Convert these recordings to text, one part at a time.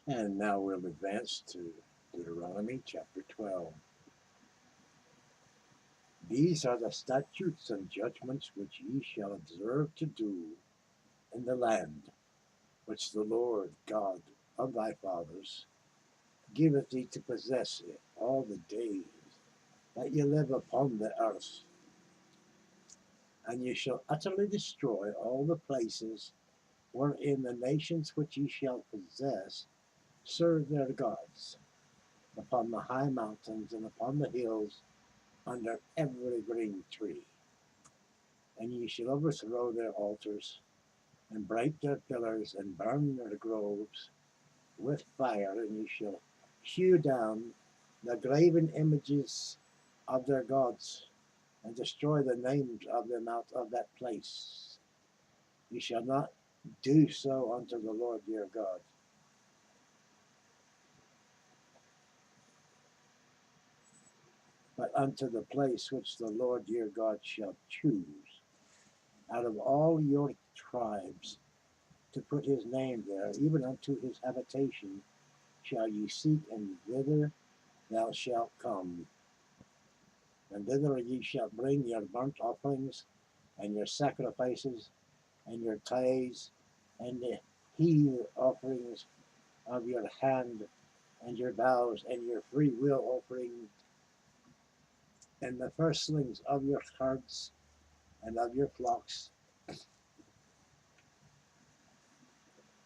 And now we'll advance to Deuteronomy chapter 12. These are the statutes and judgments which ye shall observe to do in the land which the Lord God of thy fathers giveth thee to possess it all the days that ye live upon the earth. And ye shall utterly destroy all the places wherein the nations which ye shall possess serve their gods, upon the high mountains and upon the hills, under every green tree. And ye shall overthrow their altars, and break their pillars, and burn their groves with fire, and ye shall hew down the graven images of their gods, and destroy the names of them out of that place. Ye shall not do so unto the Lord your God. But unto the place which the Lord your God shall choose out of all your tribes to put his name there, even unto his habitation shall ye seek, and thither thou shalt come. And thither ye shall bring your burnt offerings, and your sacrifices, and your tithes, and the heave offerings of your hand, and your vows, and your free will offerings, and the firstlings of your herds and of your flocks.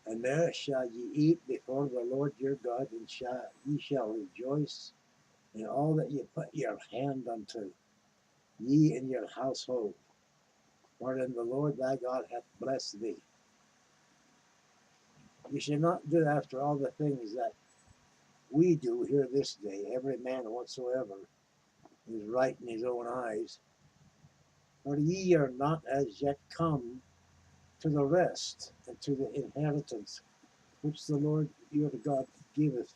And there shall ye eat before the Lord your God, and ye shall rejoice in all that ye put your hand unto, ye and your household, wherein the Lord thy God hath blessed thee. You shall not do after all the things that we do here this day. Every man whatsoever is right in his own eyes. For ye are not as yet come to the rest, and to the inheritance which the Lord your God giveth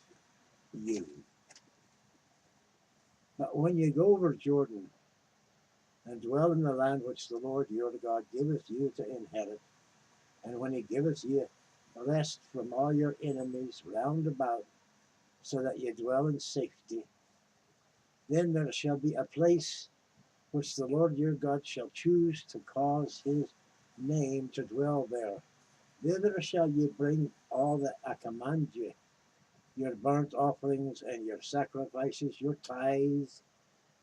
you. But when ye go over Jordan, and dwell in the land which the Lord your God giveth you to inherit, and when he giveth you rest from all your enemies round about, so that ye dwell in safety, then there shall be a place which the Lord your God shall choose to cause his name to dwell there. Thither shall ye bring all that I command you, your burnt offerings and your sacrifices, your tithes,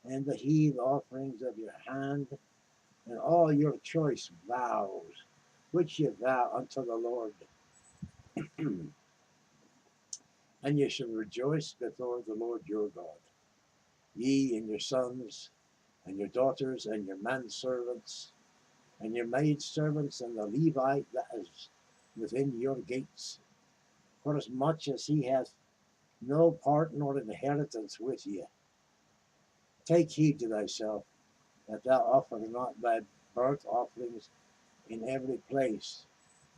and the heave offerings of your hand, and all your choice vows, which ye vow unto the Lord. And ye shall rejoice before the Lord your God, ye and your sons, and your daughters, and your manservants, and your maidservants, and the Levite that is within your gates, forasmuch as he hath no part nor inheritance with you. Take heed to thyself, that thou offer not thy burnt offerings in every place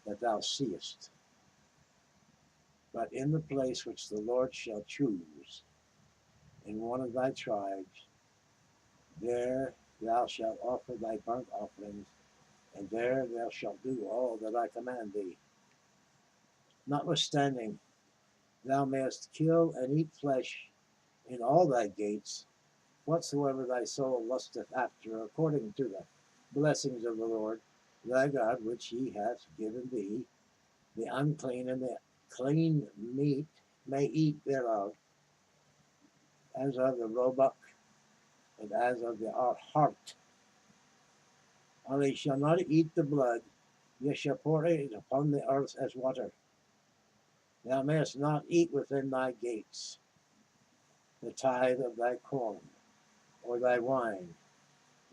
that thou seest, but in the place which the Lord shall choose, in one of thy tribes, there thou shalt offer thy burnt offerings, and there thou shalt do all that I command thee. Notwithstanding, thou mayest kill and eat flesh in all thy gates, whatsoever thy soul lusteth after, according to the blessings of the Lord thy God, which he hath given thee. The unclean and the clean meat may eat thereof, as of the roebuck and as of the hart. Only shall not eat the blood, ye shall pour it upon the earth as water. Thou mayest not eat within thy gates the tithe of thy corn, or thy wine,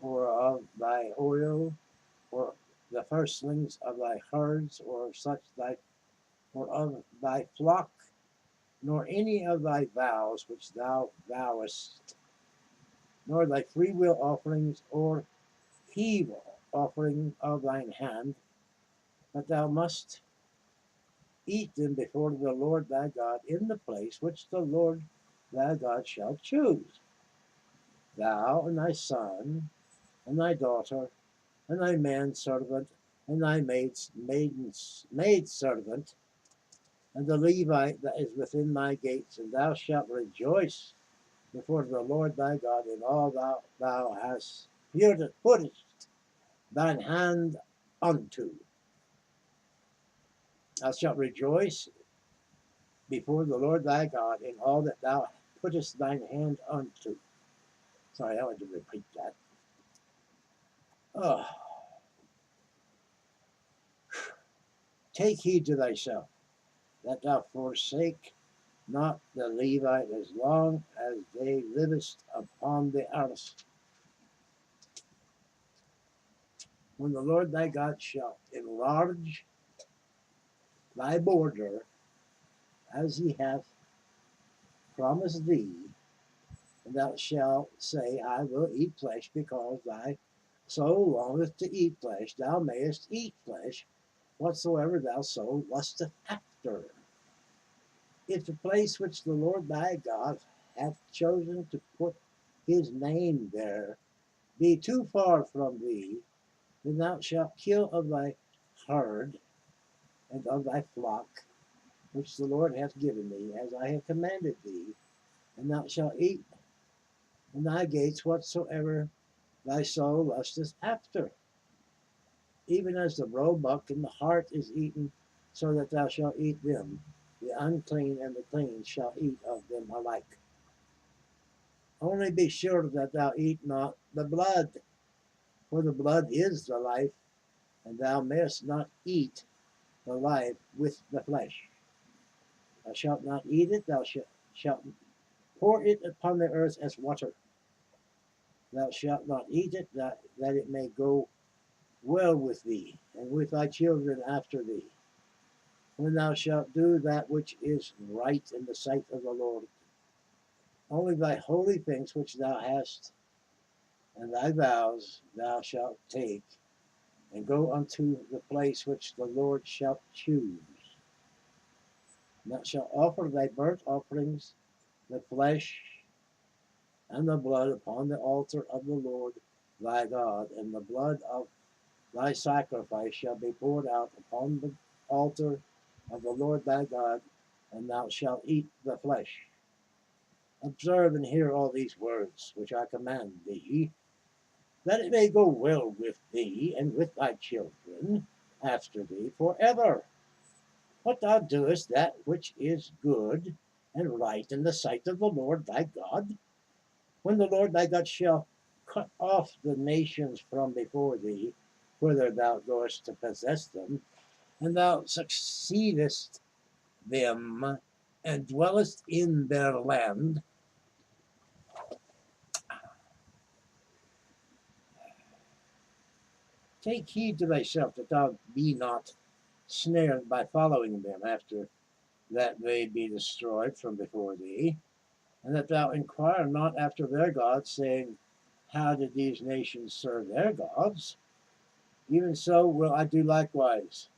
or of thy oil, or the firstlings of thy herds, or of thy flock, nor any of thy vows which thou vowest, nor thy freewill offerings, or heave offering of thine hand, but thou must eat them before the Lord thy God in the place which the Lord thy God shall choose. Thou and thy son, and thy daughter, and thy manservant, and thy maidservant, and the Levite that is within my gates, and thou shalt rejoice before the Lord thy God in all thou hast puttest thine hand unto. Thou shalt rejoice before the Lord thy God in all that thou puttest thine hand unto. Sorry, I want to repeat that. Oh, take heed to thyself, that thou forsake not the Levite as long as they livest upon the earth. When the Lord thy God shall enlarge thy border, as he hath promised thee, and thou shalt say, I will eat flesh, because thy soul longeth to eat flesh, thou mayest eat flesh, whatsoever thy soul lusteth after. If the place which the Lord thy God hath chosen to put his name there be too far from thee, then thou shalt kill of thy herd and of thy flock, which the Lord hath given thee, as I have commanded thee, and thou shalt eat in thy gates whatsoever thy soul lusteth after, even as the roebuck and the hart is eaten, so that thou shalt eat them. The unclean and the clean shall eat of them alike. Only be sure that thou eat not the blood, for the blood is the life, and thou mayest not eat the life with the flesh. Thou shalt not eat it, thou shalt pour it upon the earth as water. Thou shalt not eat it, that it may go well with thee, and with thy children after thee, when thou shalt do that which is right in the sight of the Lord. Only thy holy things which thou hast, and thy vows thou shalt take, and go unto the place which the Lord shalt choose. And thou shalt offer thy burnt offerings, the flesh, and the blood upon the altar of the Lord thy God, and the blood of thy sacrifice shall be poured out upon the altar of the Lord thy God, and thou shalt eat the flesh. Observe and hear all these words which I command thee, that it may go well with thee and with thy children after thee forever. What thou doest, that which is good and right in the sight of the Lord thy God, when the Lord thy God shall cut off the nations from before thee, whither thou goest to possess them, and thou succeedest them, and dwellest in their land. Take heed to thyself that thou be not snared by following them, after that they be destroyed from before thee, and that thou inquire not after their gods, saying, how did these nations serve their gods? Even so will I do likewise.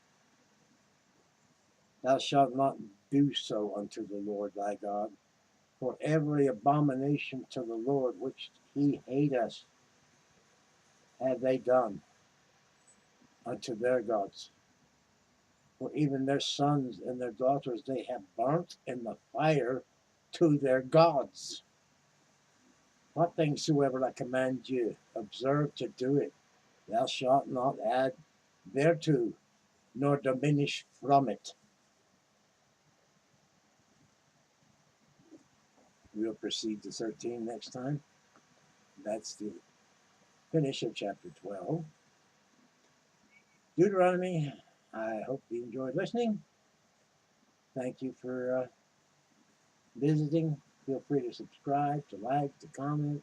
Thou shalt not do so unto the Lord thy God, for every abomination to the Lord which he hateth have they done unto their gods. For even their sons and their daughters they have burnt in the fire to their gods. What things soever I command you, observe to do it. Thou shalt not add thereto, nor diminish from it. We'll proceed to 13 next time. That's the finish of chapter 12. Deuteronomy. I hope you enjoyed listening. Thank you for visiting. Feel free to subscribe, to like, to comment,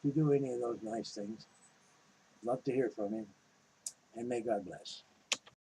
to do any of those nice things. Love to hear from you, and may God bless.